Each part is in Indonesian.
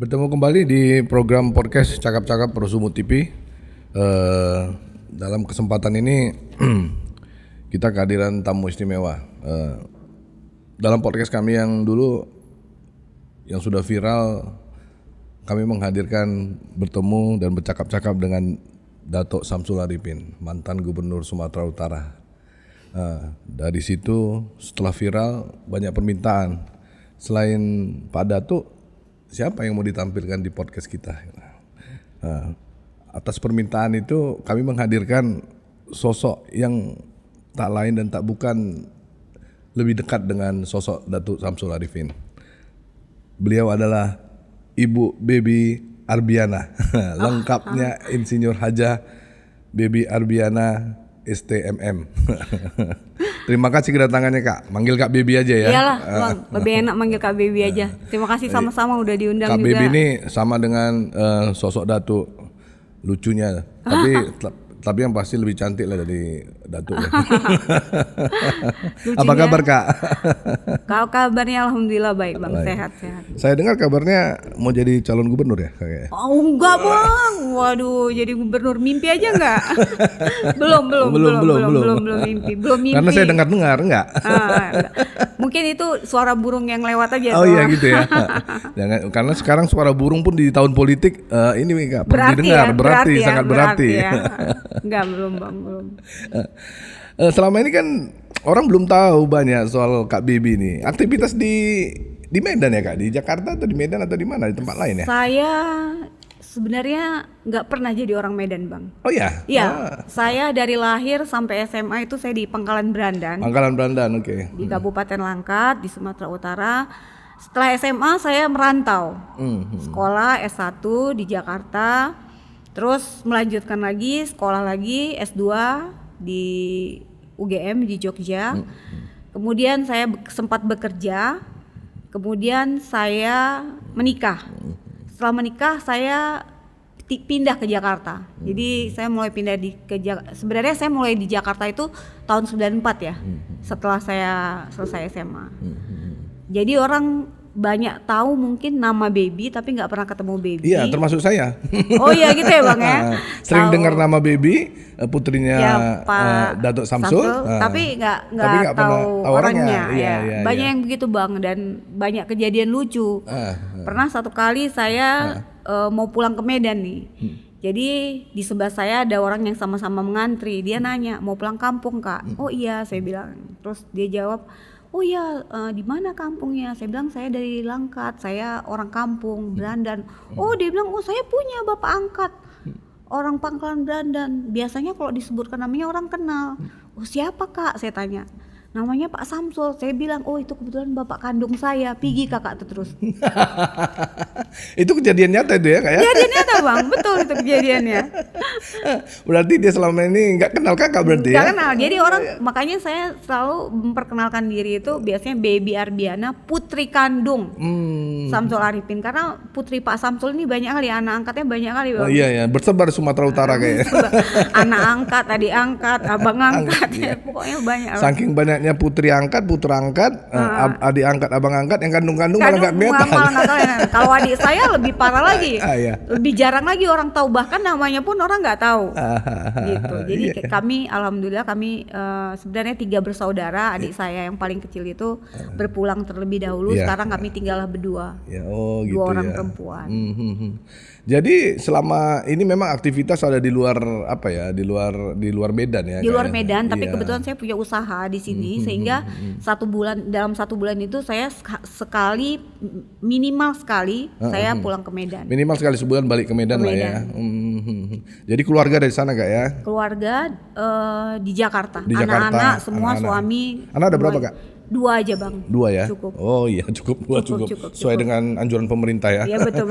Bertemu kembali di program podcast Cakap-Cakap Prosumo TV. Dalam kesempatan ini kita kehadiran tamu istimewa. Dalam podcast kami yang dulu yang sudah viral, kami menghadirkan bertemu dan bercakap-cakap dengan Datuk Samsul Arifin, mantan Gubernur Sumatera Utara. Dari situ setelah viral banyak permintaan. Selain Pak Datuk, siapa yang mau ditampilkan di podcast kita? Atas permintaan itu kami menghadirkan sosok yang tak lain dan tak bukan lebih dekat dengan sosok Datuk Samsul Arifin. Beliau adalah Ibu Baby Arbiana, lengkapnya Insinyur Hajah Baby Arbiana STMM. Terima kasih kedatangannya Kak, manggil Kak Baby aja ya. Iyalah Bang, lebih enak manggil Kak Baby aja. Terima kasih sama-sama udah diundang Kak juga. Baby ini sama dengan sosok Datuk, lucunya, tapi yang pasti lebih cantik lah dari Datuk ya. Apa kabar Kak? Kalau kabarnya alhamdulillah baik Bang, Baik. sehat. Saya dengar kabarnya mau jadi calon gubernur ya kayaknya. Oh enggak Bang, waduh jadi gubernur mimpi aja enggak? belum mimpi. Karena saya dengar enggak. Enggak. Mungkin itu suara burung yang lewat aja. Oh iya gitu ya. Jangan, karena sekarang suara burung pun di tahun politik ini Kak, didengar, berarti sangat berarti. Ya. Enggak, belum Bang, belum. Selama ini kan orang belum tahu banyak soal Kak Baby ini. Aktivitas di Medan ya Kak, di Jakarta atau di Medan atau di mana, di tempat lain ya? Saya sebenarnya nggak pernah jadi orang Medan Bang. Oh ya? Iya, saya dari lahir sampai SMA itu saya di Pangkalan Brandan. Pangkalan Brandan, oke. Di Kabupaten Langkat, di Sumatera Utara. Setelah SMA saya merantau. Sekolah S1 di Jakarta. Terus melanjutkan lagi, sekolah lagi S2 di UGM di Jogja. Kemudian saya sempat bekerja. Kemudian saya menikah. Setelah menikah saya pindah ke Jakarta. Jadi saya mulai pindah sebenarnya saya mulai di Jakarta itu tahun 94 ya. Setelah saya selesai SMA. Jadi orang banyak tahu mungkin nama Baby tapi nggak pernah ketemu Baby. Iya, termasuk saya. Oh iya gitu ya Bang ya. Sering dengar nama Baby, putrinya ya, Pak Datuk Samsul, tapi nggak pernah tahu orangnya. Iya, banyak yang begitu Bang, dan banyak kejadian lucu. Pernah satu kali saya mau pulang ke Medan nih. Jadi di sebelah saya ada orang yang sama-sama mengantri. Dia nanya, mau pulang kampung Kak? Oh iya, saya bilang. Terus dia jawab, oh iya, di mana kampungnya? Saya bilang saya dari Langkat, saya orang kampung Brandan. Oh dia bilang, oh saya punya bapak angkat, orang Pangkalan Brandan. Biasanya kalau disebutkan namanya orang kenal. Oh siapa Kak? Saya tanya. Namanya Pak Samsul. Saya bilang, oh itu kebetulan bapak kandung saya. Pergi kakak terus. Itu kejadian nyata itu ya Kak ya? Kejadian nyata Bang, betul itu kejadiannya. Berarti dia selama ini nggak kenal kakak berarti Nggak ya? kenal, jadi orang, makanya saya selalu memperkenalkan diri itu biasanya Baby Arbiana, putri kandung Samsul Arifin. Karena putri Pak Samsul ini banyak kali, anak angkatnya banyak kali Bang. Oh iya ya, bersebar di Sumatera Utara kayaknya. Anak angkat, adik angkat, abang angkat, pokoknya banyak. Saking banyaknya putri angkat, putra angkat, adik angkat, abang angkat, yang kandung-kandung malah nggak kelihatan. Malah nggak tahu ya. Kalau adik saya lebih parah lagi, Iya. lebih jarang lagi orang tahu, bahkan namanya pun orang nggak tahu. Gitu. Jadi Iya. kami alhamdulillah sebenarnya 3 bersaudara. Adik saya yang paling kecil itu berpulang terlebih dahulu. Iya. Sekarang kami tinggallah berdua. Ya, oh gitu 2 orang ya. perempuan. Jadi selama ini memang aktivitas ada di luar apa ya, di luar Medan ya. Di luar kayaknya. Medan, tapi Iya. kebetulan saya punya usaha di sini, sehingga dalam satu bulan itu saya minimal sekali saya pulang ke Medan. Minimal sekali sebulan balik ke Medan Ke lah ya. Medan. Jadi keluarga dari sana Kak ya? Keluarga di Jakarta, Di Jakarta, anak-anak semua, anak-anak. suami. Anak ada berapa, semua. Kak? 2 aja Bang. 2 ya? Cukup. Oh iya cukup. Sesuai dengan anjuran pemerintah ya. Iya betul.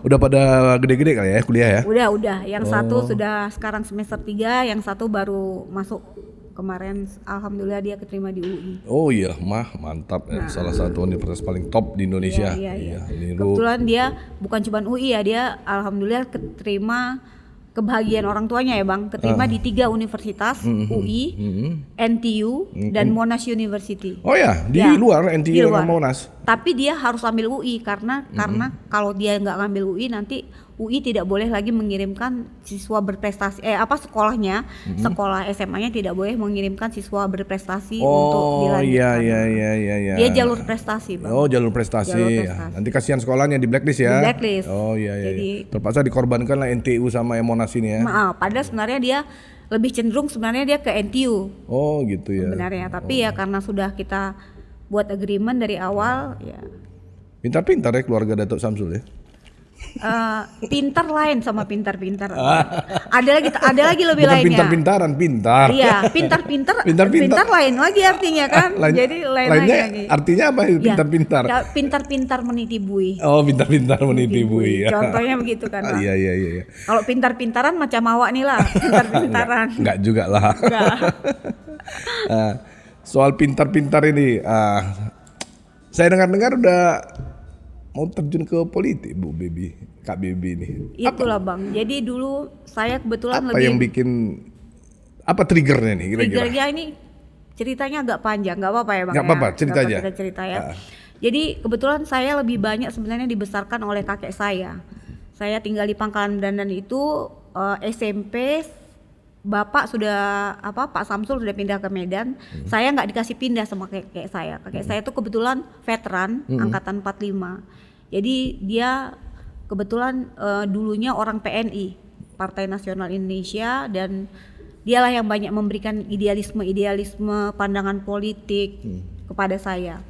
Udah pada gede-gede kali ya kuliah ya? Udah. Yang satu sudah sekarang semester 3, yang satu baru masuk kemarin. Alhamdulillah dia keterima di UI. Oh iya, mantap ya. Salah satu universitas paling top di Indonesia. Iya. Niru. Kebetulan dia bukan cuma UI ya, dia alhamdulillah keterima, kebahagiaan orang tuanya ya Bang, keterima di 3 universitas, UI, NTU, dan Monash University. Oh ya, di Ya, luar NTU di luar. dan Monash. Tapi dia harus ambil UI karena kalau dia nggak ngambil UI nanti UI tidak boleh lagi mengirimkan siswa berprestasi sekolahnya sekolah SMA-nya tidak boleh mengirimkan siswa berprestasi untuk dilanjutkan. Iya. Dia jalur prestasi, Bang. Oh, jalur prestasi. Nanti kasihan sekolahnya di blacklist ya. Di blacklist. Oh iya. Jadi, terpaksa dikorbankan lah NTU sama Monas ini ya. Padahal sebenarnya dia lebih cenderung dia ke NTU. Oh gitu ya. Sebenarnya, tapi ya karena sudah kita buat agreement dari awal ya. Pintar-pintar ya keluarga Datuk Samsul ya. Pintar lain sama pintar-pintar. Ada lagi lebih Bukan lainnya. Pintar-pintaran, pintar. Iya, pintar lain lagi artinya kan. Jadi lainnya lagi. Artinya apa itu pintar-pintar? Ya, pintar-pintar meniti buih. Oh, pintar-pintar meniti buih ya. Contohnya begitu kan. Iya. Kalau pintar-pintaran macam awak nih lah, pintar-pintaran. Enggak juga lah. Soal pintar-pintar ini, saya dengar-dengar udah mau terjun ke politik, Bu Baby, Kak Baby ini. Itulah Bang. Jadi dulu saya kebetulan apa yang bikin apa triggernya nih kira-kira? Triggernya ini ceritanya agak panjang, nggak apa-apa ya Bang. Nggak apa-apa, cerita aja. Kita cerita ya. Jadi kebetulan saya lebih banyak sebenarnya dibesarkan oleh kakek saya. Saya tinggal di Pangkalan Brandan itu SMP. Bapak sudah Pak Samsul sudah pindah ke Medan. Saya nggak dikasih pindah sama kakek saya. Kakek saya tuh kebetulan veteran angkatan 45. Jadi dia kebetulan dulunya orang PNI, Partai Nasional Indonesia, dan dialah yang banyak memberikan idealisme pandangan politik kepada saya.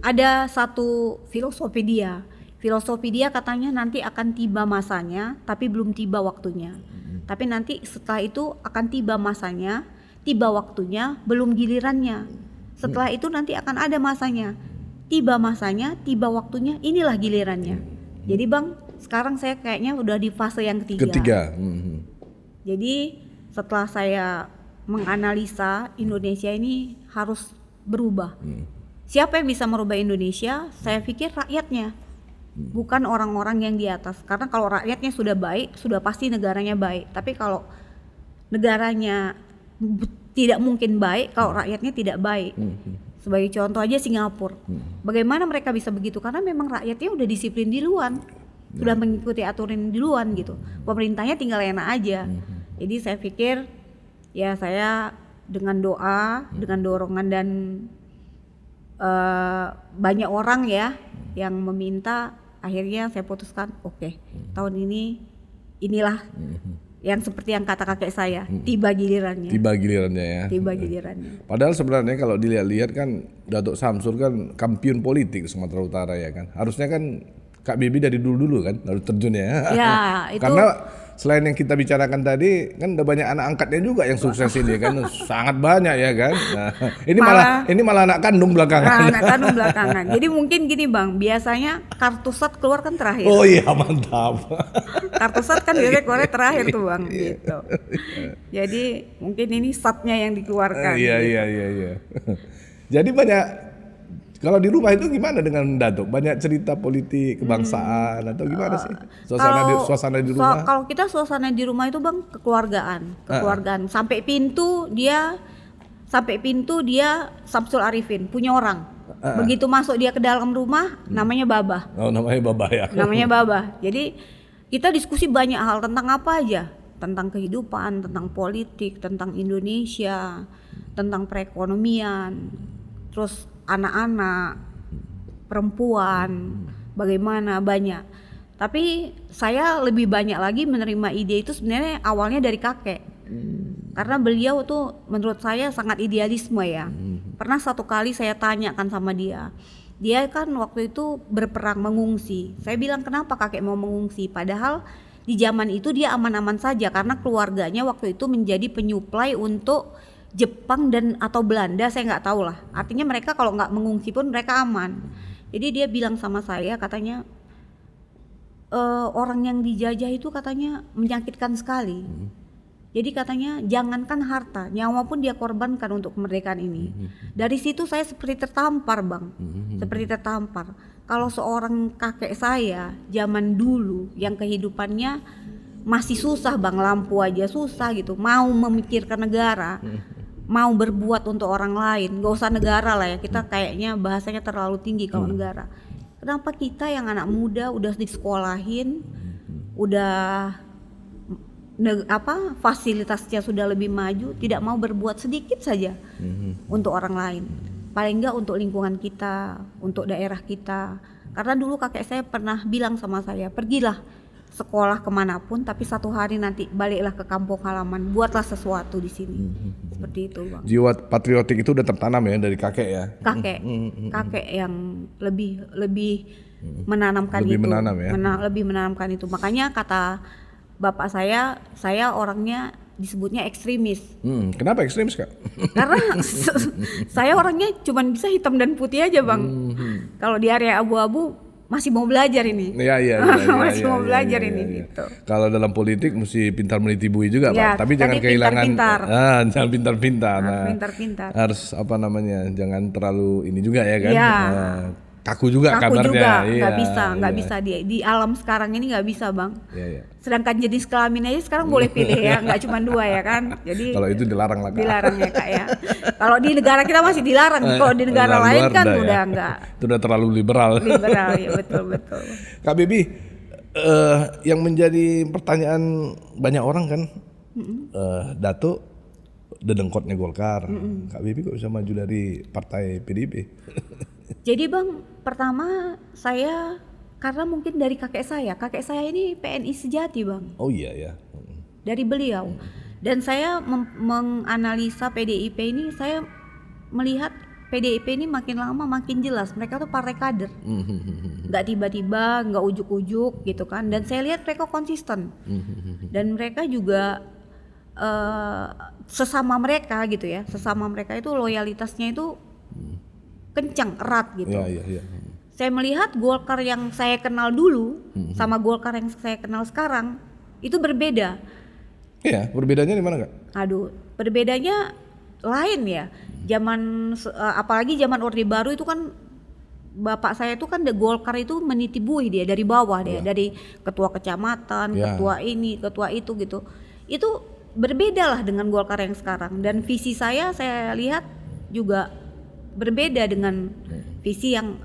Ada satu filosofi dia katanya nanti akan tiba masanya tapi belum tiba waktunya. Tapi nanti setelah itu akan tiba masanya, tiba waktunya, belum gilirannya. Setelah itu nanti akan ada masanya, tiba waktunya, inilah gilirannya. Jadi Bang, sekarang saya kayaknya udah di fase yang ketiga. Jadi setelah saya menganalisa Indonesia ini harus berubah. Siapa yang bisa merubah Indonesia? Saya pikir rakyatnya. Bukan orang-orang yang di atas, karena kalau rakyatnya sudah baik, sudah pasti negaranya baik. Tapi kalau negaranya tidak mungkin baik kalau rakyatnya tidak baik. Sebagai contoh aja Singapura. Bagaimana mereka bisa begitu? Karena memang rakyatnya udah disiplin duluan, sudah mengikuti aturan duluan gitu. Pemerintahnya tinggal enak aja. Jadi saya pikir ya saya dengan doa, dengan dorongan dan banyak orang ya yang meminta, akhirnya saya putuskan oke, tahun ini inilah yang seperti yang kata kakek saya, tiba gilirannya ya. Tiba gilirannya. Padahal sebenarnya kalau dilihat-lihat kan Datuk Samsul kan kampiun politik Sumatera Utara ya kan. Harusnya kan Kak Bibi dari dulu kan harus terjun ya. Ya itu. Karena selain yang kita bicarakan tadi kan udah banyak anak angkatnya juga yang sukses ini kan. Sangat banyak ya kan. Nah, ini malah anak kandung belakangan. Anak kandung belakangan. Jadi mungkin gini Bang, biasanya kartu sat keluar kan terakhir. Oh iya, mantap. Kartu sat kan biasanya keluar terakhir tuh Bang gitu. Jadi mungkin ini satnya yang dikeluarkan. Iya. Jadi banyak. Kalau di rumah itu gimana dengan Datuk? Banyak cerita politik kebangsaan atau gimana sih? Suasana di rumah? Kalau kita suasana di rumah itu Bang kekeluargaan. Sampai pintu dia Samsul Arifin punya orang. Begitu masuk dia ke dalam rumah namanya Babah. Oh, namanya Babah ya. Namanya Babah. Jadi kita diskusi banyak hal tentang apa aja? Tentang kehidupan, tentang politik, tentang Indonesia, tentang perekonomian. Terus anak-anak, perempuan, bagaimana banyak. Tapi saya lebih banyak lagi menerima ide itu sebenarnya awalnya dari kakek. Karena beliau tuh menurut saya sangat idealisme ya. Pernah satu kali saya tanyakan sama dia. Dia kan waktu itu berperang mengungsi. Saya bilang kenapa kakek mau mengungsi? Padahal di zaman itu dia aman-aman saja karena keluarganya waktu itu menjadi penyuplai untuk Jepang dan atau Belanda, saya nggak tahu lah. Artinya mereka kalau nggak mengungsi pun mereka aman. Jadi dia bilang sama saya katanya orang yang dijajah itu katanya menyakitkan sekali. Jadi katanya jangankan harta, nyawa pun dia korbankan untuk kemerdekaan ini. Dari situ saya seperti tertampar Bang, seperti tertampar. Kalau seorang kakek saya zaman dulu yang kehidupannya masih susah Bang, lampu aja susah gitu, mau memikirkan negara, mau berbuat untuk orang lain, gak usah negara lah ya, kita kayaknya bahasanya terlalu tinggi kalau negara. Kenapa kita yang anak muda udah disekolahin, udah fasilitasnya sudah lebih maju, tidak mau berbuat sedikit saja untuk orang lain, paling enggak untuk lingkungan kita, untuk daerah kita. Karena dulu kakek saya pernah bilang sama saya, pergilah sekolah kemanapun, tapi satu hari nanti baliklah ke kampung halaman, buatlah sesuatu di sini. Seperti itu, Bang. Jiwa patriotik itu udah tertanam ya dari kakek ya. Kakek yang lebih menanamkan Lebih itu, menanam ya. lebih menanamkan itu. Makanya kata bapak saya orangnya disebutnya ekstremis. Kenapa ekstremis, Kak? Karena saya orangnya cuma bisa hitam dan putih aja, Bang. Kalau di area abu-abu masih mau belajar ini. Iya. Masih mau belajar ini gitu. Kalau dalam politik mesti pintar meniti bui juga, Ya, Pak. Tapi jangan kehilangan pintar-pintar. jangan pintar-pintar. Harus pintar-pintar. Harus jangan terlalu ini juga ya kan. Iya. Kaku juga Kaku kabarnya. juga, Iya, nggak bisa di alam sekarang ini nggak bisa, Bang. Iya. Sedangkan jenis kelamin aja sekarang boleh pilih ya, nggak cuma 2 ya kan. Jadi Kalau itu dilarang lah, Kak. dilarang ya, Kak ya. Kalau di negara kita masih dilarang, kalau di negara Luar lain kan ya. udah enggak. Itu udah terlalu liberal. Liberal ya, betul. Kak Bibi, yang menjadi pertanyaan banyak orang kan, Dato dedengkotnya Golkar. Kak Bibi kok bisa maju dari partai PDIP? Jadi Bang, pertama saya karena mungkin dari kakek saya ini PNI sejati, Bang. Oh iya ya. Dari beliau. Dan saya menganalisa PDIP ini, saya melihat PDIP ini makin lama makin jelas mereka tuh partai kader. Nggak tiba-tiba, nggak ujuk-ujuk gitu kan. Dan saya lihat mereka konsisten. Dan mereka juga sesama mereka gitu ya, sesama mereka itu loyalitasnya itu kencang, erat gitu. Iya. Saya melihat Golkar yang saya kenal dulu sama Golkar yang saya kenal sekarang itu berbeda. Iya, berbedanya di mana, Kak? Aduh, berbedanya lain ya. Apalagi zaman Orde Baru itu kan bapak saya itu kan Golkar itu menitibui dia dari bawah dia, dari ketua kecamatan, ketua ini, ketua itu gitu. Itu berbeda lah dengan Golkar yang sekarang, dan visi saya lihat juga berbeda dengan visi yang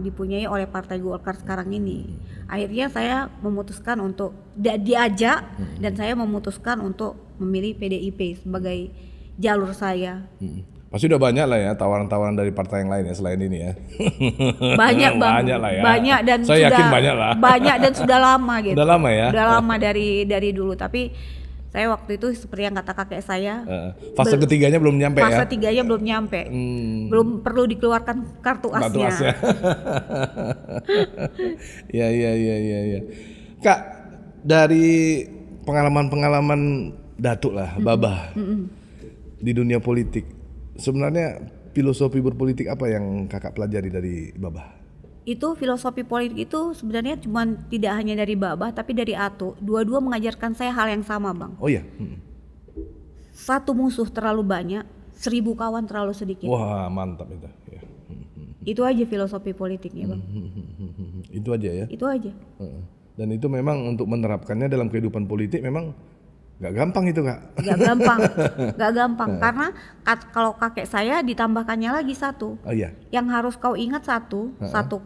dipunyai oleh partai Golkar sekarang ini. Akhirnya saya memutuskan untuk diajak dan saya memutuskan untuk memilih PDIP sebagai jalur saya. Pasti udah banyak lah ya tawaran-tawaran dari partai yang lain ya selain ini ya. Banyak Bang. Banyak lah ya. Banyak dan saya yakin banyak lah. Banyak dan sudah lama gitu. Udah lama ya. Udah lama dari dulu, tapi saya waktu itu seperti yang kata kakek saya, fase ketiganya belum nyampe ya. Fase tiganya belum nyampe. Belum perlu dikeluarkan kartu asnya. Iya. Kak, dari pengalaman-pengalaman Datuk lah, Babah di dunia politik, sebenarnya filosofi berpolitik apa yang kakak pelajari dari Babah? Itu filosofi politik itu sebenarnya cuma tidak hanya dari Babah tapi dari Ato. Dua-dua mengajarkan saya hal yang sama, Bang. Oh iya. Satu musuh terlalu banyak, 1000 kawan terlalu sedikit. Wah, mantap itu. Ya. Itu aja filosofi politiknya, Bang. Itu aja ya. Itu aja. Dan itu memang untuk menerapkannya dalam kehidupan politik memang nggak gampang itu, Kak. Nggak gampang. Karena kalau kakek saya ditambahkannya lagi satu. Oh iya. Yang harus kau ingat satu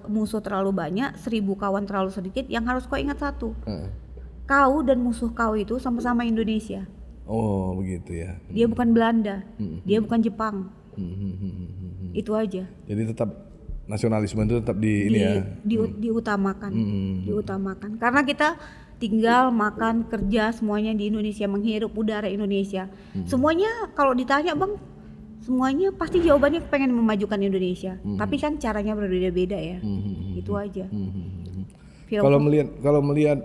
musuh terlalu banyak, 1000 kawan terlalu sedikit. Yang harus kau ingat satu, kau dan musuh kau itu sama-sama Indonesia. Oh begitu ya. Dia bukan Belanda, dia bukan Jepang. Itu aja. Jadi tetap nasionalisme itu tetap diutamakan. Diutamakan. Karena kita tinggal, makan, kerja semuanya di Indonesia, menghirup udara Indonesia. Semuanya kalau ditanya, Bang, semuanya pasti jawabannya pengen memajukan Indonesia. Tapi kan caranya berbeda-beda ya. Itu aja. Kalau melihat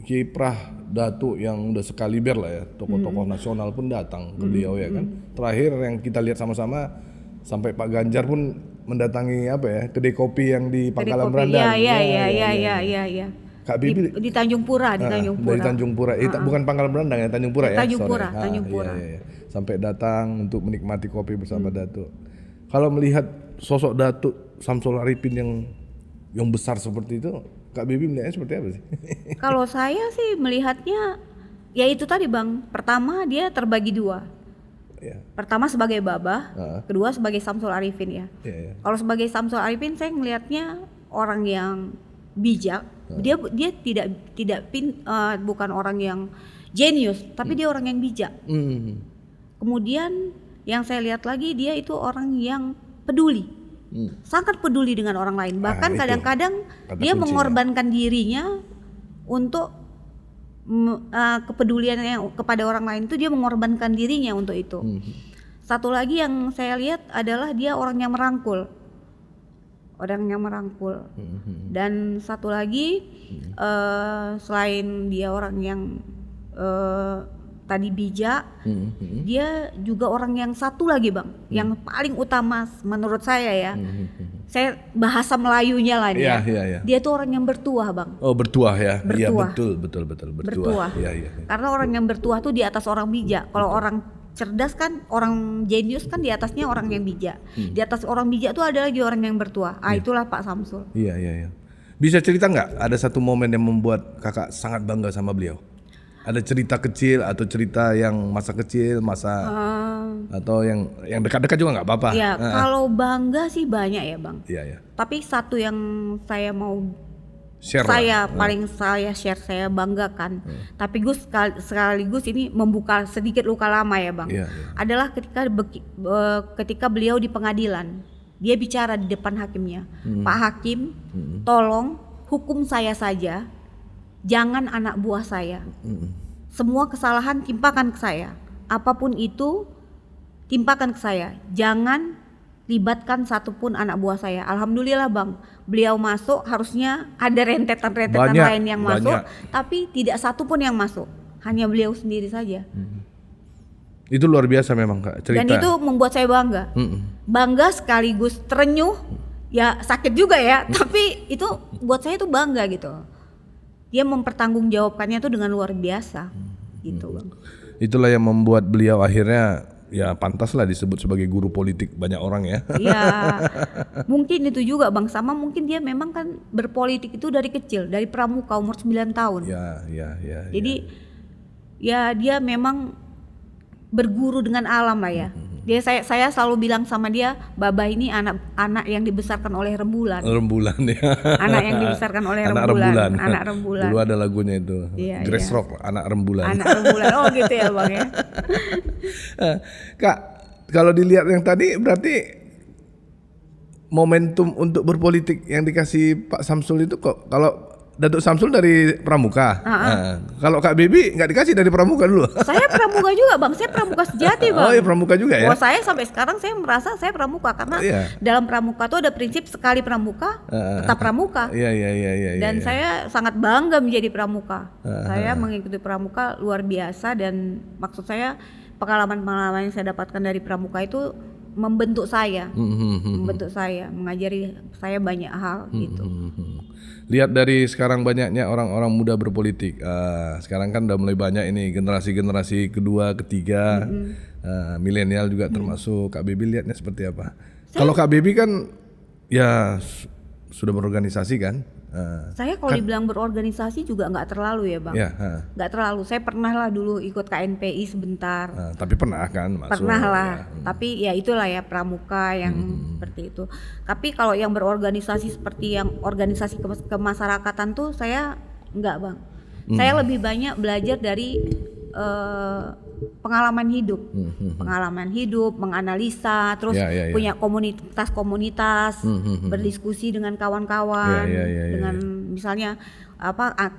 kiprah Datuk yang udah sekaliber lah ya, tokoh-tokoh nasional pun datang ke beliau ya kan. Terakhir yang kita lihat sama-sama sampai Pak Ganjar pun mendatangi kedai kopi yang di Pangkalan Berandan. Iya. Kak Bibi di Tanjung Pura, dari Tanjung Pura. Bukan Pangkalan Berandang ya, Tanjung Pura ya. Tanjung Pura. Iya. Sampai datang untuk menikmati kopi bersama Datuk. Kalau melihat sosok Datuk Syamsul Arifin yang besar seperti itu, Kak Bibi melihatnya seperti apa sih? Kalau saya sih melihatnya ya itu tadi, Bang. Pertama dia terbagi dua. Ya. Pertama sebagai Babah, kedua sebagai Samsul Arifin ya. Kalau sebagai Samsul Arifin saya ngelihatnya orang yang bijak. Dia bukan orang yang jenius, tapi dia orang yang bijak. Kemudian yang saya lihat lagi dia itu orang yang peduli. Sangat peduli dengan orang lain. Bahkan kadang-kadang dia mengorbankan dirinya untuk kepeduliannya kepada orang lain itu dia mengorbankan dirinya untuk itu. Satu lagi yang saya lihat adalah dia orang yang merangkul. Dan satu lagi selain dia orang yang tadi bijak, dia juga orang yang satu lagi Bang, yang paling utama menurut saya ya. Saya bahasa Melayunya lah dia. Dia tuh orang yang bertuah Bang. Oh bertuah ya. Iya betul bertuah. Karena orang yang bertuah tuh di atas orang bijak. Kalau orang cerdas kan, orang jenius kan di atasnya orang yang bijak. Di atas orang bijak tuh ada lagi orang yang bertuah. Itulah Pak Samsul. Iya. Bisa cerita nggak ada satu momen yang membuat kakak sangat bangga sama beliau? Ada cerita kecil atau cerita yang masa kecil, atau yang dekat-dekat juga nggak apa-apa. Ya, kalau bangga sih banyak ya Bang. Iya. Tapi satu yang saya mau share saya banggakan. Tapi sekaligus ini membuka sedikit luka lama ya Bang. Adalah ketika beliau di pengadilan, dia bicara di depan hakimnya. Pak Hakim, tolong hukum saya saja. Jangan anak buah saya. Semua kesalahan timpakan ke saya. Apapun itu timpakan ke saya. Jangan libatkan satupun anak buah saya. Alhamdulillah Bang, beliau masuk, harusnya ada rentetan-rentetan lain yang masuk, tapi tidak satupun yang masuk. Hanya beliau sendiri saja. Itu luar biasa memang Kak cerita. Dan itu membuat saya bangga. Bangga sekaligus terenyuh. Ya sakit juga ya, tapi itu buat saya itu bangga gitu. Dia mempertanggungjawabkannya tuh dengan luar biasa gitu Bang. Itulah yang membuat beliau akhirnya ya pantaslah disebut sebagai guru politik banyak orang ya. Iya. Mungkin itu juga Bang, sama mungkin dia memang kan berpolitik itu dari kecil, dari pramuka umur 9 tahun. Iya. Jadi ya dia memang berguru dengan alam lah ya. Saya selalu bilang sama dia, Babah ini anak yang dibesarkan oleh rembulan. Rembulan ya. Anak yang dibesarkan oleh rembulan. Anak rembulan. Dulu ada lagunya itu. Grass Rock, anak rembulan. Anak rembulan. Oh gitu ya Bang ya. Kak, kalau dilihat yang tadi berarti momentum untuk berpolitik yang dikasih Pak Samsul itu kok kalau Datuk Samsul dari pramuka. Kalau Kak Bibi nggak dikasih dari pramuka dulu. Saya pramuka juga Bang, saya pramuka sejati Bang. Oh iya pramuka juga ya. Saya sampai sekarang saya merasa saya pramuka karena dalam pramuka tuh ada prinsip sekali pramuka tetap pramuka. Iya. Dan saya sangat bangga menjadi pramuka. Saya mengikuti pramuka luar biasa dan maksud saya pengalaman-pengalaman yang saya dapatkan dari pramuka itu membentuk saya, mengajari saya banyak hal gitu. Lihat dari sekarang banyaknya orang-orang muda berpolitik. Sekarang kan udah mulai banyak ini generasi kedua, ketiga, milenial juga termasuk. Kak Bibi lihatnya seperti apa? Kalau Kak Bibi kan ya sudah berorganisasi kan? Saya kalau dibilang berorganisasi juga nggak terlalu ya Bang. Nggak terlalu. Saya pernah lah dulu ikut KNPI sebentar. Tapi pernah kan masuk? Pernah lah. Tapi ya itulah ya pramuka yang seperti itu. Tapi kalau yang berorganisasi seperti yang organisasi kemasyarakatan tuh saya nggak Bang. Saya lebih banyak belajar dari pengalaman hidup, menganalisa, terus punya komunitas, berdiskusi dengan kawan-kawan, dengan misalnya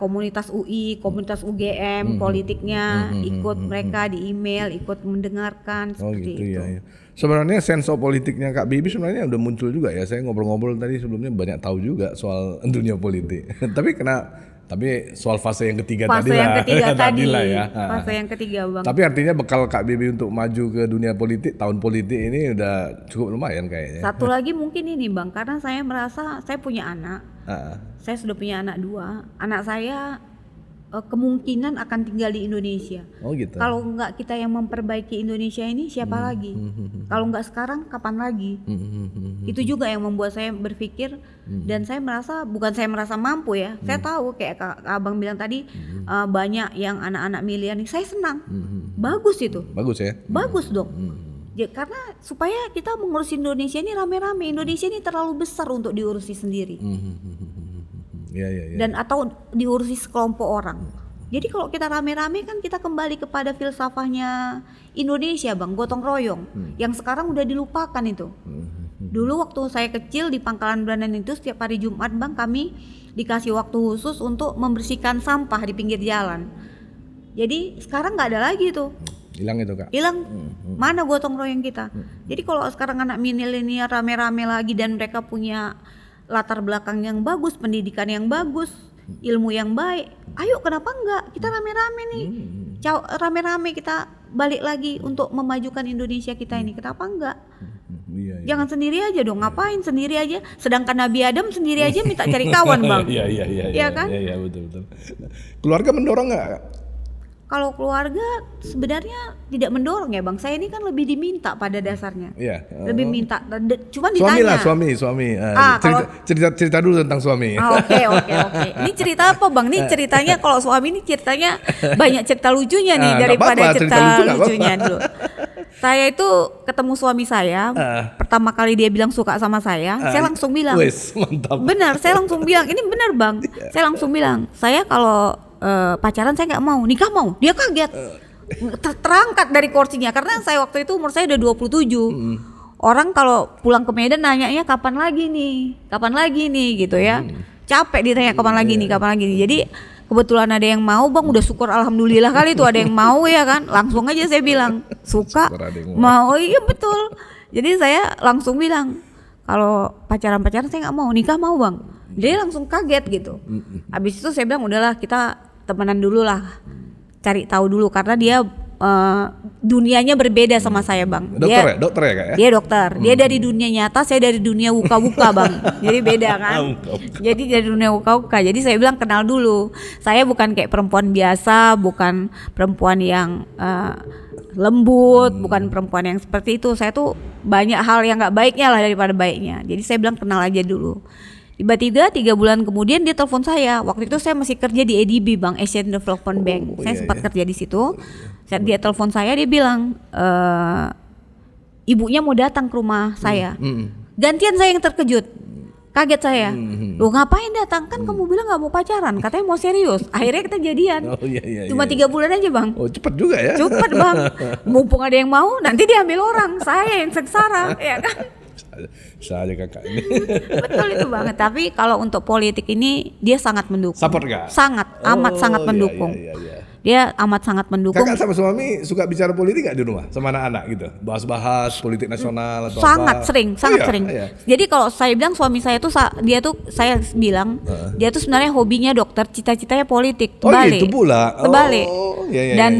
komunitas UI, komunitas UGM, politiknya, ikut mereka di email, ikut mendengarkan seperti itu. Ya. Sebenarnya sense of politiknya Kak Bibi sebenarnya udah muncul juga ya. Saya ngobrol-ngobrol tadi sebelumnya banyak tahu juga soal dunia politik. Tapi soal fase yang ketiga Fase yang ketiga Bang. Tapi artinya bekal Kak Bibi untuk maju ke dunia politik, tahun politik ini udah cukup lumayan kayaknya. Satu lagi mungkin ini Bang, karena saya merasa saya punya anak. Saya sudah punya anak 2. Anak saya kemungkinan akan tinggal di Indonesia. Oh gitu. Kalau nggak kita yang memperbaiki Indonesia ini siapa lagi? Kalau nggak sekarang kapan lagi? Itu juga yang membuat saya berpikir dan saya merasa bukan saya merasa mampu ya. Saya tahu kayak Abang bilang tadi banyak yang anak-anak milenial. Saya senang. Bagus itu. Bagus ya. Bagus dong. Ya, karena supaya kita mengurus Indonesia ini rame-rame. Indonesia ini terlalu besar untuk diurusi sendiri. Iya. Dan atau diurusi sekelompok orang. Jadi kalau kita rame-rame kan kita kembali kepada filsafahnya Indonesia Bang, gotong royong. Yang sekarang udah dilupakan itu. Dulu waktu saya kecil di Pangkalan Brandan itu setiap hari Jumat Bang, kami dikasih waktu khusus untuk membersihkan sampah di pinggir jalan. Jadi sekarang nggak ada lagi tuh. Hilang itu Kak. Hilang. Mana gotong royong kita? Jadi kalau sekarang anak milenial rame-rame lagi dan mereka punya latar belakang yang bagus, pendidikan yang bagus, ilmu yang baik, ayo kenapa enggak? Kita rame-rame nih. Rame-rame kita balik lagi untuk memajukan Indonesia kita ini. Kenapa enggak? Iya. Jangan sendiri aja dong, ngapain sendiri aja? Sedangkan Nabi Adam sendiri aja minta cari kawan Bang. Iya. Iya kan? Iya betul. Keluarga mendorong nggak? Kalau keluarga sebenarnya tidak mendorong ya Bang. Saya ini kan lebih diminta pada dasarnya. Iya. Lebih minta. Cuma ditanya. Suami. Kalau Cerita dulu tentang suami. Oke. Ini cerita apa Bang? Ini ceritanya kalau suami ini ceritanya banyak cerita lucunya nih daripada apa-apa, cerita lucunya dulu. Saya itu ketemu suami saya, pertama kali dia bilang suka sama saya langsung bilang. Wes, mantap. Benar, saya langsung bilang, ini benar Bang. Saya langsung bilang, saya kalau pacaran saya nggak mau, nikah mau. Dia kaget, terangkat dari kursinya karena saya waktu itu umur saya udah 27. Orang kalau pulang ke Medan nanyanya kapan lagi nih gitu ya. Capek ditanya kapan lagi nih. Jadi kebetulan ada yang mau Bang, udah syukur alhamdulillah kali itu ada yang mau ya kan. Langsung aja saya bilang suka, mau. Iya betul. Jadi saya langsung bilang kalau pacaran saya nggak mau, nikah mau Bang. Dia langsung kaget gitu. Habis itu saya bilang udahlah kita temenan dulu lah, cari tahu dulu karena dia dunianya berbeda sama saya Bang. Dokter ya Kak ya? Dia dokter. Dia dari dunia nyata, saya dari dunia wuka-wuka Bang. Jadi beda kan. Jadi dari dunia wuka-wuka. Jadi saya bilang kenal dulu. Saya bukan kayak perempuan biasa, bukan perempuan yang lembut, bukan perempuan yang seperti itu. Saya tuh banyak hal yang nggak baiknya lah daripada baiknya. Jadi saya bilang kenal aja dulu. Tiba-tiba 3 bulan kemudian dia telepon saya. Waktu itu saya masih kerja di ADB Bank, Asian Development Bank. Saya sempat kerja di situ. Dia telepon saya, dia bilang ibunya mau datang ke rumah saya. Gantian saya yang terkejut. Kaget saya. Loh ngapain datang? Kan kamu bilang gak mau pacaran, katanya mau serius. Akhirnya kita jadian. Cuma 3 bulan aja Bang. Oh cepet juga ya. Cepet Bang. Mumpung ada yang mau, nanti diambil orang. Saya yang sengsara, ya kan? Bisa aja Kakak ini. Betul itu banget. Tapi kalau untuk politik ini dia sangat mendukung. Support gak? Sangat, sangat mendukung. Iya. Dia amat sangat mendukung. Kakak sama suami suka bicara politik gak di rumah sama anak-anak gitu? Bahas-bahas politik nasional atau sangat apa? sering. Iya. Jadi kalau saya bilang suami saya tuh saya bilang dia tuh sebenarnya hobinya dokter, cita-citanya politik. Terbalik. Gitu pula. Terbalik. Iya. Dan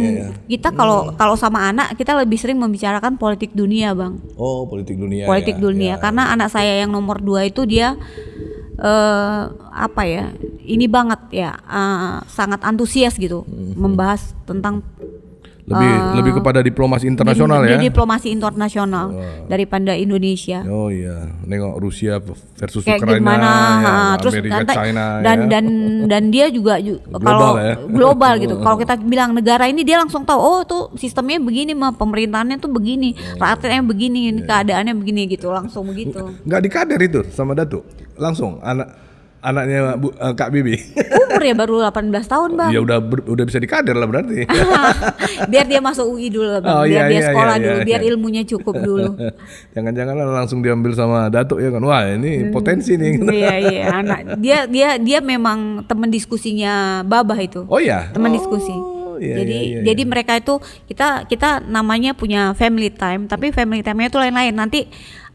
kita kalau sama anak kita lebih sering membicarakan politik dunia Bang. Oh politik dunia. Politik dunia. Karena anak saya yang nomor 2 itu dia ini banget ya, sangat antusias gitu membahas tentang lebih kepada diplomasi internasional ya. Diplomasi internasional daripada Indonesia. Oh iya, nengok Rusia versus kayak Ukraina, gimana, terus Amerika, China dan dia juga kalau global gitu. Kalau kita bilang negara ini dia langsung tahu, oh tuh sistemnya begini mah, pemerintahannya tuh begini, rakyatnya begini, keadaannya begini gitu, langsung begitu. Nggak dikader itu sama Datuk, langsung anaknya Kak Bibi. Umur ya baru 18 tahun Bang. Ya udah bisa dikader lah berarti. Biar dia masuk UI dulu Bang, biar dia sekolah dulu, biar ilmunya cukup dulu. Jangan-jangan langsung diambil sama Datuk ya kan. Wah, ini potensi nih. Iya, anak. Dia memang teman diskusinya Babah itu. Oh iya. Teman diskusi. Jadi mereka itu kita namanya punya family time, tapi family time-nya itu lain-lain. Nanti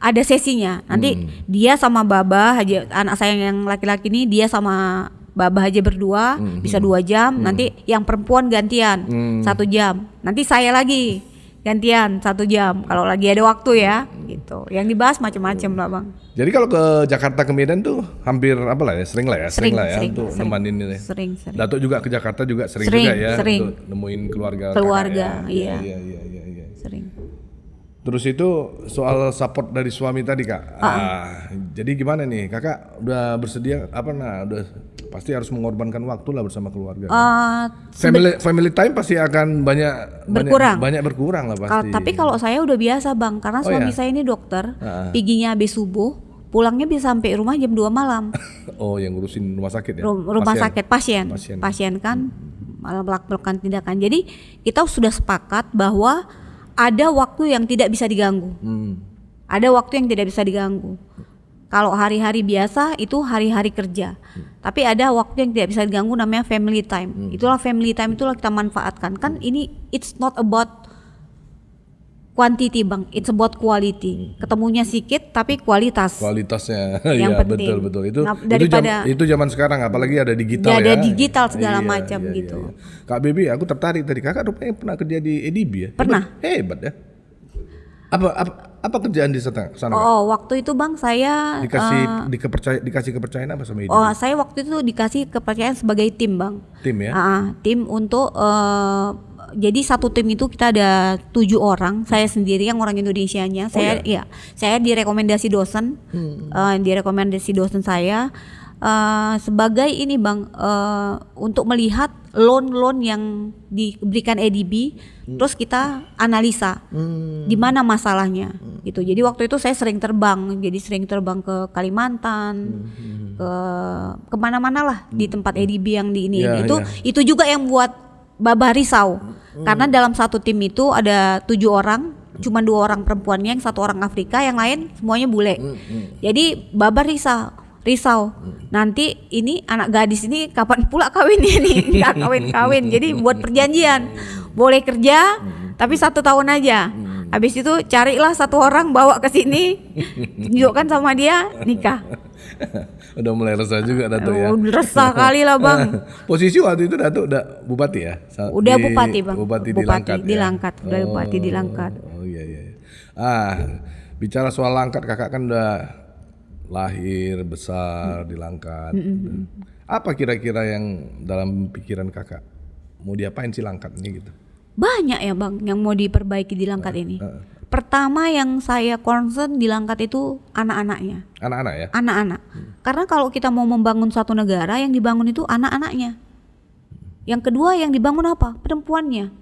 ada sesinya. Nanti dia sama Babah aja, anak saya yang laki-laki ini dia sama Babah aja berdua, bisa 2 jam. Nanti yang perempuan gantian 1 jam. Nanti saya lagi gantian 1 jam kalau lagi ada waktu ya gitu. Yang dibahas macam-macam lah Bang. Jadi kalau ke Jakarta ke Medan tuh hampir sering lah ya untuk nemanin ini. Sering. Datuk juga ke Jakarta juga sering juga ya untuk nemuin keluarga ya. Iya. Sering. Terus itu soal support dari suami tadi Kak. Jadi gimana nih Kakak udah bersedia udah pasti harus mengorbankan waktu lah bersama keluarga. Eh, Family time pasti akan Berkurang. banyak berkurang lah pasti. Tapi kalau saya udah biasa bang, karena suami saya ini dokter, piginya habis subuh, pulangnya bisa sampai rumah jam 2 malam. Oh, yang ngurusin rumah sakit ya? Rumah sakit pasien kan malah melakukan tindakan. Jadi kita sudah sepakat bahwa ada waktu yang tidak bisa diganggu. Ada waktu yang tidak bisa diganggu. Kalau hari-hari biasa itu hari-hari kerja. Tapi ada waktu yang tidak bisa diganggu namanya family time. Itulah family time, itulah kita manfaatkan. Kan ini it's not about quantity bang, it's about quality. Ketemunya sedikit tapi kualitas. Kualitasnya, yang ya penting. betul. Nah, daripada itu zaman sekarang, apalagi ada digital ya. Ada digital segala macam gitu. Iya. Kak Baby, aku tertarik tadi. Kakak rupanya pernah kerja di ADB ya? Pernah. Hebat ya. Apa kerjaan di sana? Kak? Waktu itu bang saya dikasih kepercayaan apa sama ADB? saya waktu itu dikasih kepercayaan sebagai tim bang. Tim ya? Tim untuk jadi satu tim itu kita ada 7 orang. Saya sendiri yang orang Indonesianya. Saya direkomendasi dosen, direkomendasi dosen saya sebagai ini bang, untuk melihat loan yang diberikan ADB, terus kita analisa di mana masalahnya gitu. Jadi waktu itu saya sering terbang ke Kalimantan, ke kemana-mana lah di tempat ADB yang di ini. Itu juga yang buat Baba risau. Karena dalam satu tim itu ada 7 orang, cuma 2 orang perempuannya, yang 1 orang Afrika, yang lain semuanya bule. Jadi Baba risau. Nanti ini anak gadis ini kapan pula kawinnya nih? Nggak kawin. Jadi buat perjanjian, boleh kerja tapi 1 tahun aja. Habis itu carilah 1 orang bawa ke sini, tunjukkan sama dia, nikah. Udah mulai resah juga Datuk ya. Resah kali lah bang. Posisi waktu itu Datuk udah bupati ya? Udah bupati bang. Bupati di Langkat. Udah bupati di Langkat. Oh iya. Bicara soal Langkat, kakak kan udah lahir besar di Langkat. Apa kira-kira yang dalam pikiran kakak mau diapain sih Langkat ini gitu? Banyak ya bang yang mau diperbaiki di Langkat ini. Pertama yang saya concern di Langkat itu anak-anaknya. Anak-anak ya? Anak-anak. Karena kalau kita mau membangun suatu negara, yang dibangun itu anak-anaknya. Yang kedua yang dibangun apa? Perempuannya.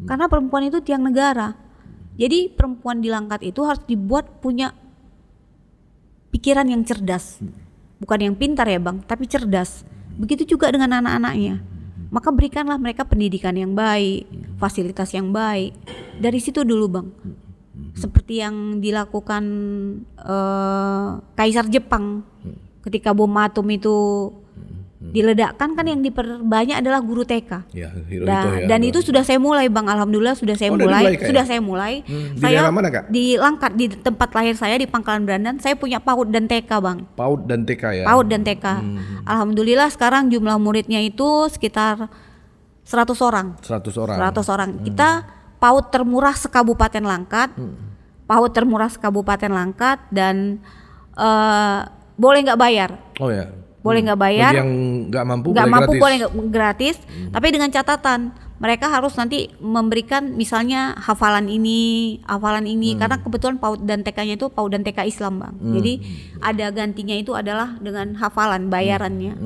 Karena perempuan itu tiang negara. Jadi perempuan di Langkat itu harus dibuat punya pikiran yang cerdas. Bukan yang pintar ya bang, tapi cerdas. Begitu juga dengan anak-anaknya. Maka berikanlah mereka pendidikan yang baik, fasilitas yang baik. Dari situ dulu bang. Seperti yang dilakukan Kaisar Jepang ketika bom atom itu diledakkan, kan yang diperbanyak adalah guru TK. Ya, Hirohito ya. Dan itu sudah saya mulai bang, alhamdulillah sudah saya mulai. Di Saya daerah mana kak? di Langkat, di tempat lahir saya di Pangkalan Berandan. Saya punya PAUD dan TK bang. PAUD dan TK ya. PAUD dan TK. Alhamdulillah sekarang jumlah muridnya itu sekitar 100 orang. 100 orang. 100 orang. Kita PAUD termurah sekabupaten Langkat. PAUD termurah sekabupaten Langkat dan boleh nggak bayar. Oh ya. Boleh nggak bayar. Bagi yang nggak mampu gratis. Boleh nggak gratis. Tapi dengan catatan mereka harus nanti memberikan misalnya hafalan ini, karena kebetulan PAUD dan TK-nya itu PAUD dan TK Islam bang. Jadi ada gantinya itu adalah dengan hafalan bayarannya,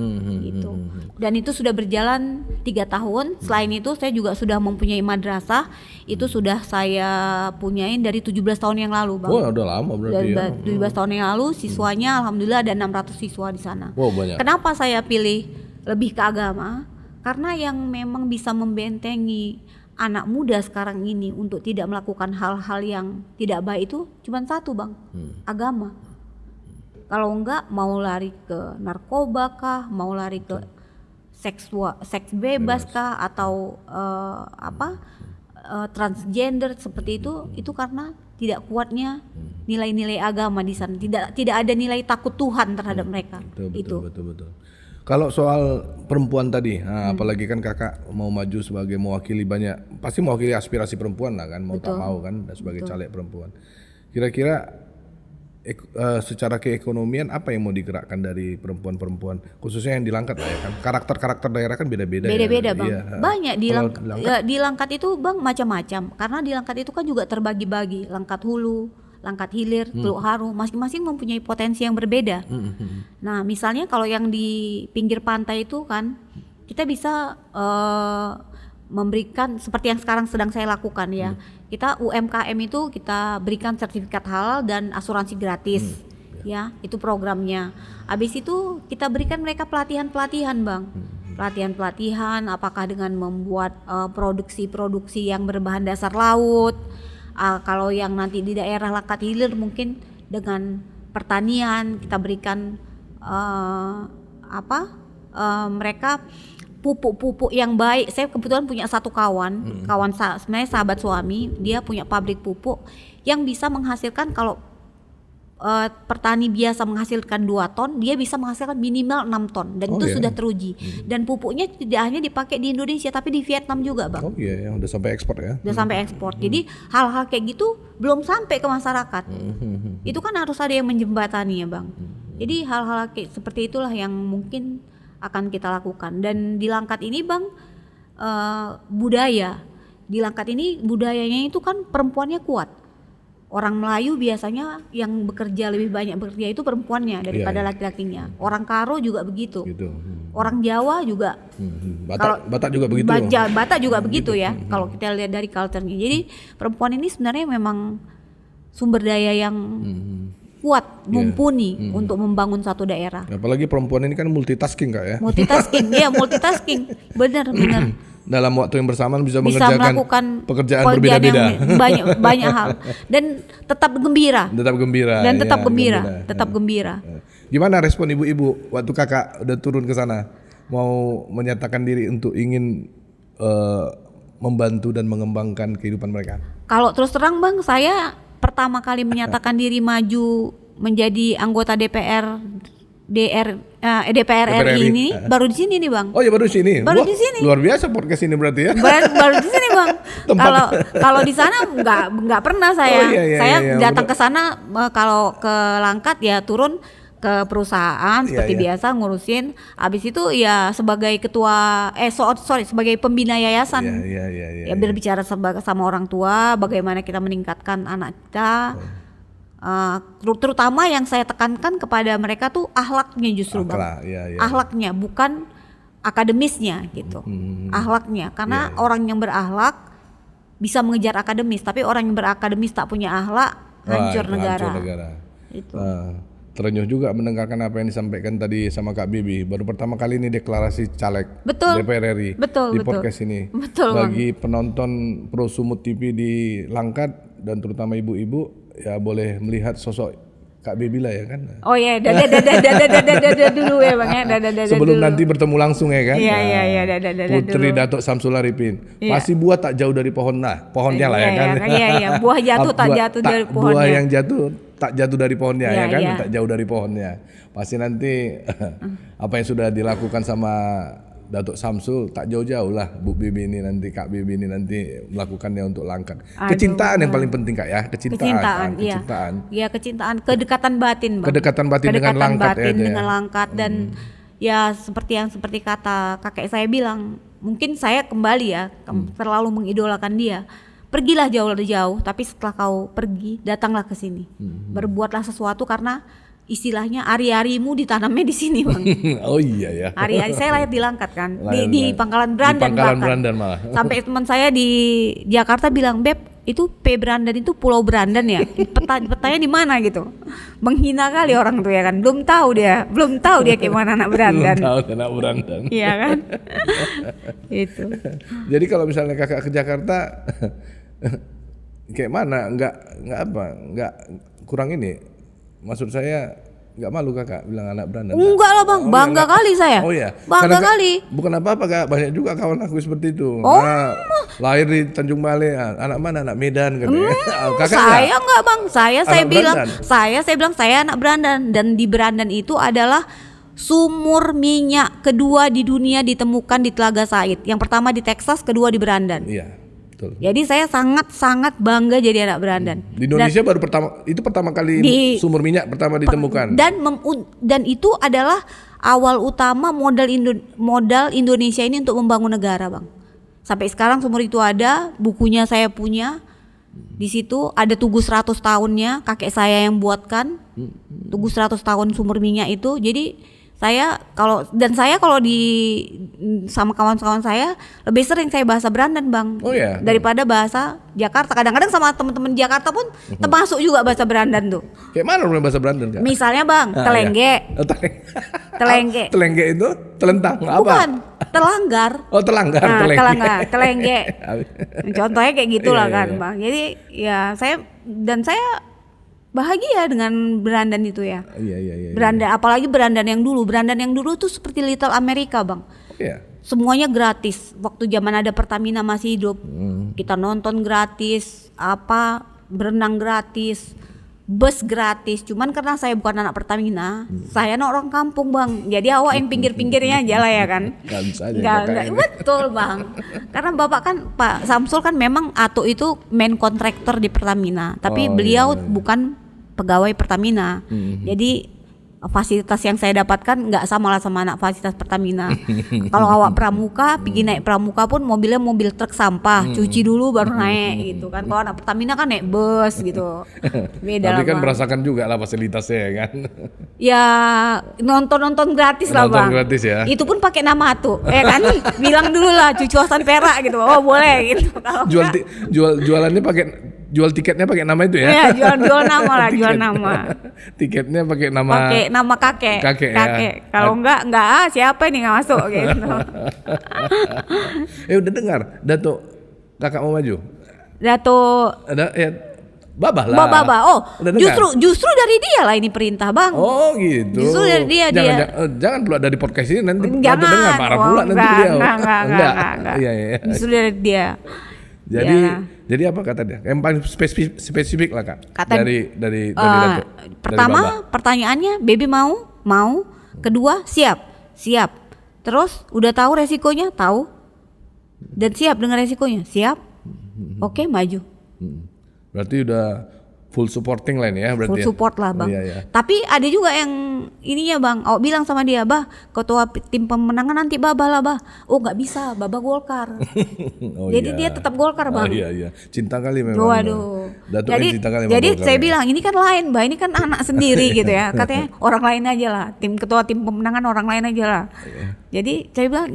gitu. Dan itu sudah berjalan 3 tahun. Selain itu saya juga sudah mempunyai madrasah. Itu sudah saya punyain dari 17 tahun yang lalu bang. Wah udah lama berarti ya. 17 tahun yang lalu siswanya alhamdulillah ada 600 siswa di sana. Wow, banyak. Kenapa saya pilih lebih ke agama? Karena yang memang bisa membentengi anak muda sekarang ini untuk tidak melakukan hal-hal yang tidak baik itu cuma satu bang, agama. Kalau enggak mau lari ke narkoba kah, mau lari ke seks bebas kah, atau transgender seperti itu karena tidak kuatnya nilai-nilai agama di sana. Tidak ada nilai takut Tuhan terhadap mereka. Betul. Kalau soal perempuan tadi, apalagi kan kakak mau maju sebagai mewakili pasti mewakili aspirasi perempuan lah kan, mau tak mau kan, sebagai caleg perempuan. Kira-kira secara keekonomian apa yang mau digerakkan dari perempuan-perempuan, khususnya yang di Langkat lah ya kan, karakter daerah kan beda-beda bang. Iya. Banyak di Langkat itu bang macam-macam, karena di Langkat itu kan juga terbagi-bagi, Langkat Hulu, Langkat Hilir, Teluk Haru, masing-masing mempunyai potensi yang berbeda. Nah, misalnya kalau yang di pinggir pantai itu kan kita bisa memberikan seperti yang sekarang sedang saya lakukan ya. Kita UMKM itu kita berikan sertifikat halal dan asuransi gratis. Ya, itu programnya. Habis itu kita berikan mereka pelatihan-pelatihan, Bang. Pelatihan-pelatihan apakah dengan membuat produksi-produksi yang berbahan dasar laut. Kalau yang nanti di daerah Langkat Hilir mungkin dengan pertanian kita berikan mereka pupuk-pupuk yang baik. Saya kebetulan punya satu kawan sebenarnya sahabat suami, dia punya pabrik pupuk yang bisa menghasilkan kalau petani biasa menghasilkan 2 ton, dia bisa menghasilkan minimal 6 ton dan itu sudah teruji. Dan pupuknya tidak hanya dipakai di Indonesia tapi di Vietnam juga, Bang. Oh iya, yang udah sampai ekspor ya. Udah sampai ekspor. Jadi hal-hal kayak gitu belum sampai ke masyarakat. Itu kan harus ada yang menjembatani ya, Bang. Jadi hal-hal kayak seperti itulah yang mungkin akan kita lakukan. Dan di Langkat ini, Bang, budaya. Di Langkat ini budayanya itu kan perempuannya kuat. Orang Melayu biasanya yang lebih banyak bekerja itu perempuannya daripada laki-lakinya. Orang Karo juga begitu. Gitu. Orang Jawa juga. Batak juga begitu. Batak juga begitu ya. Kalau kita lihat dari culture-nya. Jadi perempuan ini sebenarnya memang sumber daya yang kuat, mumpuni untuk membangun satu daerah. Apalagi perempuan ini kan multitasking, Kak ya. Multitasking. Benar. Dalam waktu yang bersamaan bisa mengerjakan melakukan pekerjaan berbeda-beda. banyak hal dan tetap gembira. Tetap gembira. Gimana respon ibu-ibu waktu Kakak udah turun ke sana mau menyatakan diri untuk ingin membantu dan mengembangkan kehidupan mereka? Kalau terus terang, Bang, saya pertama kali menyatakan diri maju menjadi anggota DPR RI ini baru di sini nih, Bang. Oh ya, baru di sini. Di sini. Luar biasa podcast ini berarti ya. Baru di sini, Bang. Kalau di sana nggak pernah saya. Saya datang ke sana kalau ke Langkat ya turun ke perusahaan seperti biasa ngurusin. Habis itu ya sebagai ketua sebagai pembina yayasan. Berbicara sama orang tua bagaimana kita meningkatkan anak kita. Terutama yang saya tekankan kepada mereka tuh akhlaknya justru, Bang. Akhlaknya bukan akademisnya gitu. Akhlaknya, karena orang yang berakhlak bisa mengejar akademis, tapi orang yang berakademis tak punya akhlak hancur negara. Itu. Terenyuh juga mendengarkan apa yang disampaikan tadi sama Kak Bibi. Baru pertama kali ini deklarasi caleg DPR RI di podcast ini. Bagi penonton Pro Sumut TV di Langkat dan terutama ibu-ibu ya boleh melihat sosok Kak Bibi lah ya kan. Oh iya, dadah dulu ya, Bang ya. Sebelum nanti bertemu langsung ya kan. Iya, dadah Putri Datuk Samsul Arifin. Masih buah tak jauh dari pohonnya lah ya kan. Iya, buah jatuh tak jatuh dari pohonnya. Buah yang jatuh tak jatuh dari pohonnya ya kan, tak jauh dari pohonnya. Pasti nanti apa yang sudah dilakukan sama Datuk Samsul tak jauh-jauh lah Bu Bibi ini nanti, Kak Bibi ini nanti melakukannya untuk Langkat. Kecintaan yang paling penting, Kak ya, kecintaan. Iya, kecintaan, kedekatan batin, Bang. Kedekatan batin dengan Langkat dengan Langkat dan ya seperti kata kakek saya bilang, mungkin saya kembali ya terlalu mengidolakan dia. Pergilah jauh-jauh, tapi setelah kau pergi, datanglah ke sini. Berbuatlah sesuatu karena istilahnya ari-arimu ditanamnya di sini, Bang. Oh iya ya. Ari-ari saya lahir di Langkat kan, di Pangkalan Brandan. Di Pangkalan Brandan malah. Sampai teman saya di Jakarta bilang, "Beb, itu P Brandan itu Pulau Brandan ya?" Petanya di mana gitu. Menghina kali orang tuh ya kan. Belum tahu dia kayak mana anak Brandan. Belum tahu anak Brandan. Iya kan? Itu. Jadi kalau misalnya Kakak ke Jakarta kayak mana? Enggak kurang ini. Maksud saya nggak malu Kakak bilang anak Brandan? Enggak lah, Bang, bangga kali saya. Oh iya, bangga kali. Bukan apa-apa Kak, banyak juga kawan aku seperti itu. Oh. Lahir di Tanjung Balai, anak mana? Anak Medan katanya. Kakak saya enggak, Bang. Saya bilang saya anak Brandan, dan di Brandan itu adalah sumur minyak kedua di dunia ditemukan di Telaga Said. Yang pertama di Texas, kedua di Brandan. Iya. Betul. Jadi saya sangat bangga jadi anak Brandan. Di Indonesia pertama kali sumur minyak pertama ditemukan. Dan itu adalah awal utama modal Indonesia ini untuk membangun negara, Bang. Sampai sekarang sumur itu ada, bukunya saya punya. Di situ ada tugu 100 tahunnya, kakek saya yang buatkan. Tugu 100 tahun sumur minyak itu. Jadi saya kalau di sama kawan-kawan saya lebih sering saya bahasa Berandan, Bang. Oh ya. Daripada bahasa Jakarta. Kadang-kadang sama teman-teman Jakarta pun termasuk juga bahasa Berandan tuh. Kayak mana namanya bahasa Berandan, Kak? Misalnya, Bang, telengge. Ya. Telengge. Telengge itu telentang apa? Bukan, telanggar. Oh, telanggar, Nah, telengge. telengge. Contohnya kayak gitulah Iya, kan, iya. Bang. Jadi ya saya bahagia dengan Berandan itu ya. Iya. Berandan, apalagi Berandan yang dulu. Berandan yang dulu tuh seperti Little America, Bang. Oh, iya. Semuanya gratis. Waktu zaman ada Pertamina masih hidup, kita nonton gratis, berenang gratis, bus gratis. Cuman karena saya bukan anak Pertamina, saya anak orang kampung, Bang. Jadi awak yang pinggir-pinggirnya aja lah ya kan. Nggak bisa aja. Nggak, betul, Bang. Karena Bapak kan Pak Samsul kan memang Ato itu main kontraktor di Pertamina, tapi Oh, beliau iya. bukan pegawai Pertamina. Jadi fasilitas yang saya dapatkan nggak sama lah sama anak fasilitas Pertamina. Kalau awak pramuka, pergi naik pramuka pun mobilnya mobil truk sampah, cuci dulu baru naik gitu kan. Kalau anak Pertamina kan naik bus gitu. Beda Tapi lah, kan Bang. merasakan juga lah fasilitasnya ya kan. Ya nonton gratis lah, Nonton Bang. gratis ya. Itu pun pakai nama tuh, ya kan? Bilang dulu lah cucu Hasan Perak gitu. Oh boleh gitu. Kalau enggak, Jualannya pakai jual tiketnya pakai nama itu ya. ya jual nama lah, jual Tiket. nama. Tiketnya pakai nama. Pakai nama kakek. Kakek ya. Kalau enggak siapa ini nggak masuk gitu. Udah dengar, Dato kakak mau maju. Dato Ada ya Babah lah. Baba. Oh, Udah dengar? justru dari dia lah ini perintah, Bang. Oh gitu. Justru dari dia. Jangan keluar dari podcast ini nanti Jangan. Dato dengar marah pula nanti beliau. Enggak. Iya. Justru dari dia. Jadi Iyalah. jadi apa kata dia? Yang paling spesifik lah Kak. Kata- dari Dato. Pertama Dari Babah. pertanyaannya, baby mau. Kedua, siap. Terus udah tahu resikonya, tahu. Dan siap dengan resikonya, siap. Oke, maju. Berarti udah full supporting lah ini ya berarti. Full support lah, Bang. Iya. Tapi ada juga yang ininya, Bang. Awak bilang sama dia, "Bah, ketua tim pemenangan nanti Babah lah, Bah." Oh, nggak bisa, Babah Golkar. Oh, Jadi iya. dia tetap Golkar, Bang. Oh, iya. Cinta kali memang. Waduh. Dato yang cinta kali sama Jadi Golkar saya ya. bilang ini kan lain, Bah. Ini kan anak sendiri gitu ya. Katanya orang lain aja lah. Ketua tim pemenangan orang lain aja lah. Jadi saya bilang,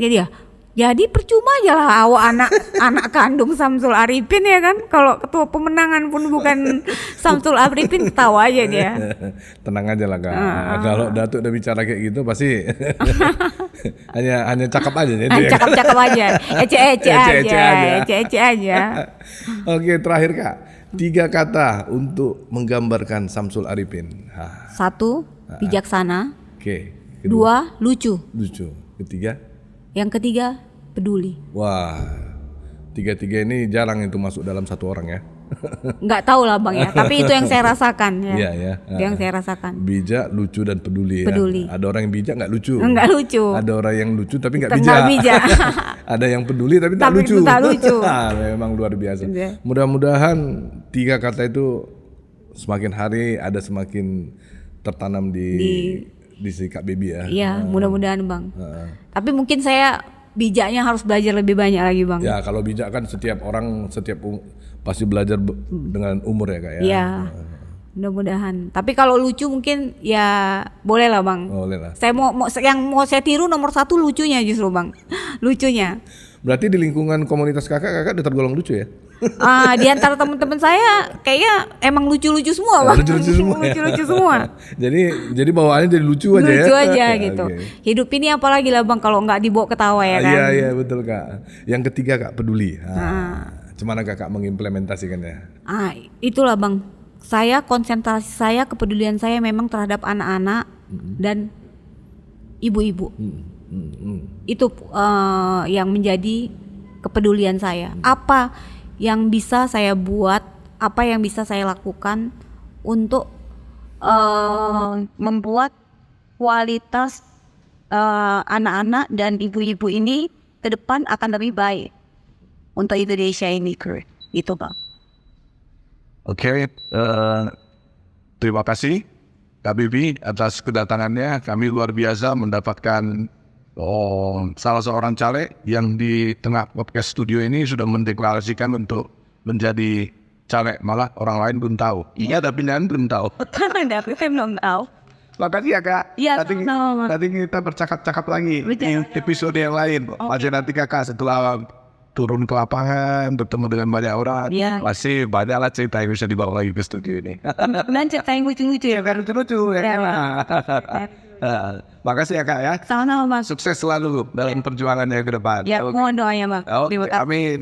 jadi percuma aja lah awak anak kandung Samsul Arifin ya kan. Kalau ketua pemenangan pun bukan Samsul Arifin, tahu aja dia. Tenang aja lah Kak. Kalau Datuk udah bicara kayak gitu pasti hanya cakap aja jadi. Cakap-cakap aja, ece aja. Oke, terakhir Kak. 3 kata untuk menggambarkan Samsul Arifin. 1, bijaksana. Oke. 2, lucu. Lucu. Ketiga. Yang ketiga, peduli. Wah. 3 ini jarang itu masuk dalam satu orang ya. Nggak tahu lah, Bang ya. Tapi itu yang saya rasakan ya. Iya. Itu yang saya rasakan. Bijak, lucu dan peduli ya. Peduli. Ada orang yang bijak nggak lucu. Nggak lucu. Ada orang yang lucu tapi nggak Nggak bijak. Ada yang peduli tapi tak Tapi lucu. tak lucu. Memang luar biasa. Iya. Mudah-mudahan 3 kata itu semakin hari ada semakin tertanam di si Kak Baby ya. Iya, mudah-mudahan, Bang. Tapi mungkin saya bijaknya harus belajar lebih banyak lagi, Bang. Ya kalau bijak kan setiap orang pasti belajar dengan umur ya Kak ya. Iya. Mudah-mudahan. Tapi kalau lucu mungkin ya boleh lah, Bang. Boleh lah. Saya yang mau saya tiru nomor 1 lucunya justru, Bang. Lucunya. Berarti di lingkungan komunitas kakak udah tergolong lucu ya? Di antara teman-teman saya kayaknya emang lucu-lucu semua, Bang. Lucu-lucu semua. Ya? Lucu-lucu semua. jadi bawaannya jadi lucu aja ya. Lucu aja gitu. Oke. Hidup ini apalagi lah, Bang, kalau nggak dibawa ketawa ya kan. Iya betul Kak. Yang ketiga Kak, peduli. Gimana Kakak mengimplementasikannya? Itulah, Bang. Konsentrasi saya, kepedulian saya memang terhadap anak-anak dan ibu-ibu. Itu yang menjadi kepedulian saya. Apa yang bisa saya buat, apa yang bisa saya lakukan untuk membuat kualitas anak-anak dan ibu-ibu ini ke depan akan lebih baik untuk Indonesia ini, itu, Bang. Oke, terima kasih Kak Bibi atas kedatangannya. Kami luar biasa mendapatkan salah seorang caleg yang di tengah podcast studio ini sudah mendeklarasikan untuk menjadi caleg, malah orang lain belum tahu. Iya, tapi pilihan belum tahu. Tapi saya belum tahu. Makasih ya Kak. Iya, nanti, sama-sama. nanti kita bercakap-cakap lagi Betul. di episode yang lain. Masih nanti Kakak setelah turun ke lapangan, bertemu dengan banyak orang, Iya. masih banyak lah cerita yang bisa dibawa lagi ke studio ini. Dan cerita yang lucu-lucu ya. Kan lucu-lucu ya. Makasih ya Kak ya. Sama-sama Mas. Sukses selalu dalam perjuangannya ke depan. Ya, mohon doanya Mas. Oke, Terima kasih. amin.